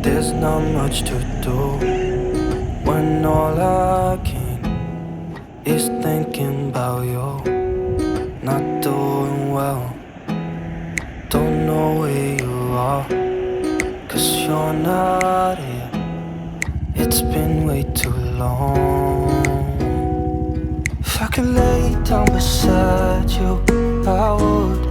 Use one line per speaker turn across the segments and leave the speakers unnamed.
There's not much to do when all I can is thinking about you. Not doing well, don't know where you are, 'cause you're not here. It's been way too long. If I could lay down beside you, I would.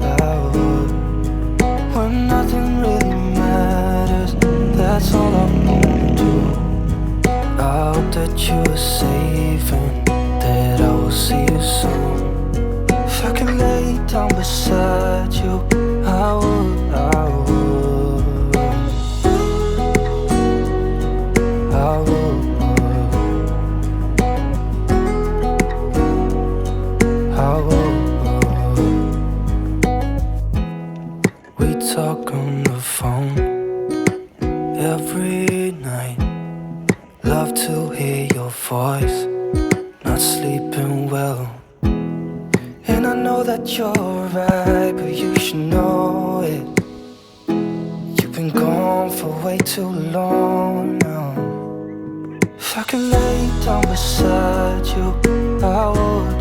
When nothing really matters, that's all I wanna do. I hope that you are safe and that I will see you soon. If I could lay down beside you, I would. I would. We talk on the phone every night. Love to hear your voice. Not sleeping well, and I know that you're right, but you should know it. You've been gone for way too long now. If I could lay down beside you, I would.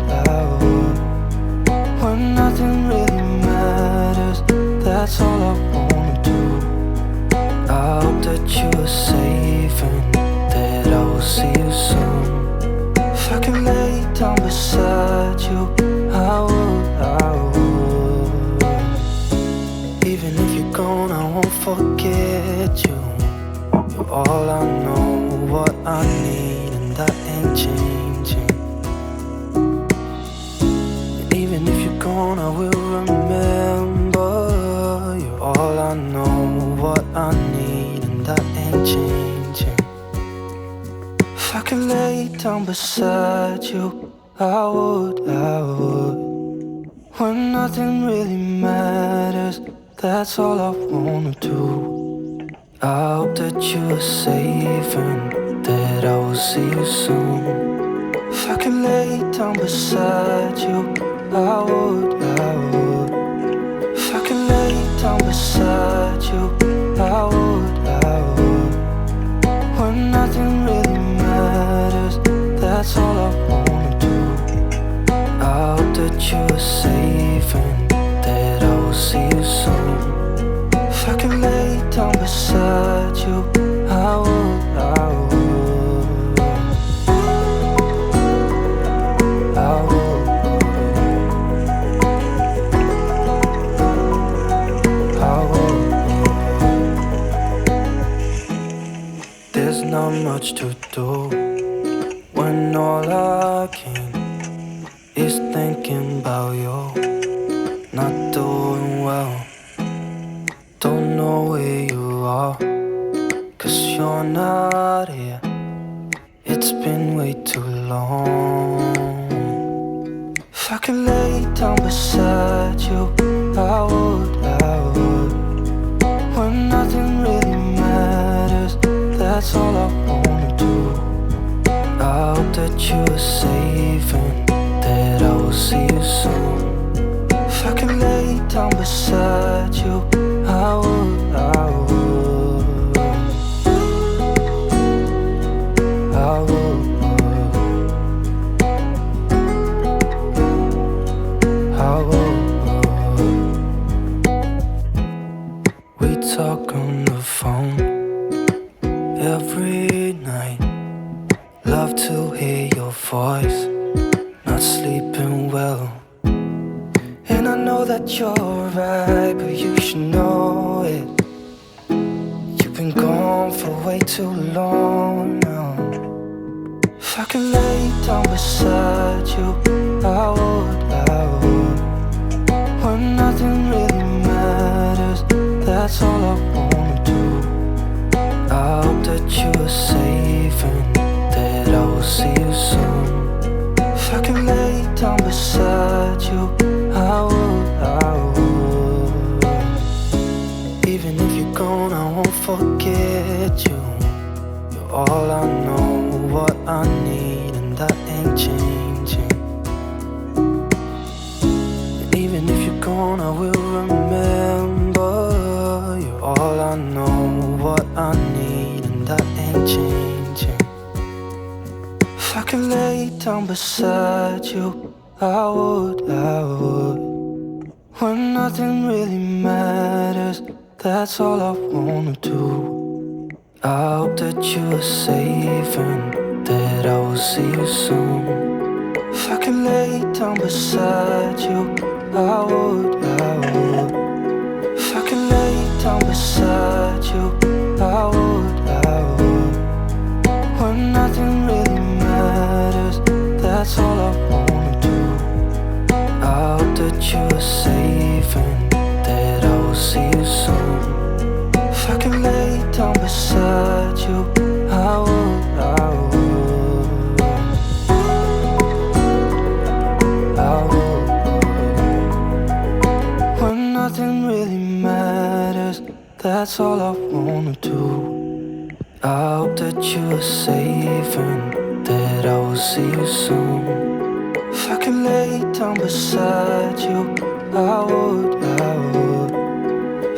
When nothing really matters, that's all I wanna do. I hope that you are safe and that I will see you soon. If I could lay down beside you, I would. Even if you're gone, I won't forget you. You're all I know, what I need, and that ain't changing. And even if you're gone, I will remember. You're all I know, what I need, and that ain't changing. If I could lay down beside you, I would. When nothing really matters, that's all I wanna do. I hope that you are safe and that I will see you soon. If I could lay down beside you, I would. If I could lay down beside you, I would. When nothing really matters, that's all I wanna do. I hope that you are safe and that I will see you soon. If I could lay down beside you, I would. There's not much to do when all I can is thinking about you. Not doing well, don't know where you are, 'cause you're not here. It's been way too long. If I could lay down beside you, I would. When nothing really matters, that's all I wanna do. I hope that you are safe and that I will see you soon. If I could lay down beside you, I would. We talk on the phone every night. Love to hear your voice. Not sleeping well, and I know that you're right, but you should know it. You've been gone for way too long now. If I could lay down beside you, I would. When nothing really matters, that's all I wanna do. I hope that you are safe and that I will see you soon. If I could lay down beside you, I would. Even if you're gone, I won't forget you. You're all I know, what I need, and that ain't changing. And even if you're gone, I will remember. You're all I know, what I need, changing. If I could lay down beside you, I would. When nothing really matters, that's all I wanna do. I hope that you are safe and that I will see you soon. If I could lay down beside you, I would. If I could lay down beside you, I would. When nothing really matters, that's all I wanna do. I hope that you are safe and that I will see you soon. If I could lay down beside you, I would. When nothing really matters, that's all I wanna do. I hope that you are safe and that I will see you soon. If I could lay down beside you, I would.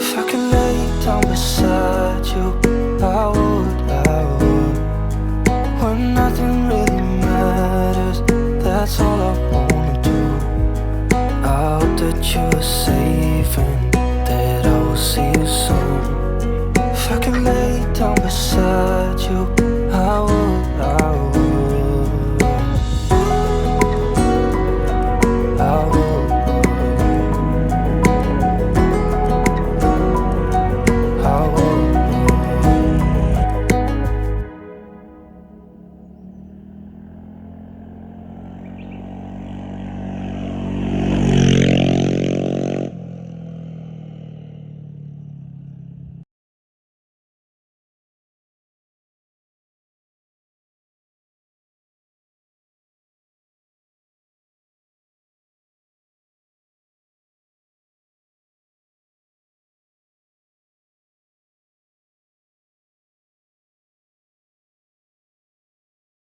If I could lay down beside you, I would. When nothing really matters, that's all I wanna do. I hope that you are safe and that I will see you soon. If I could lay down beside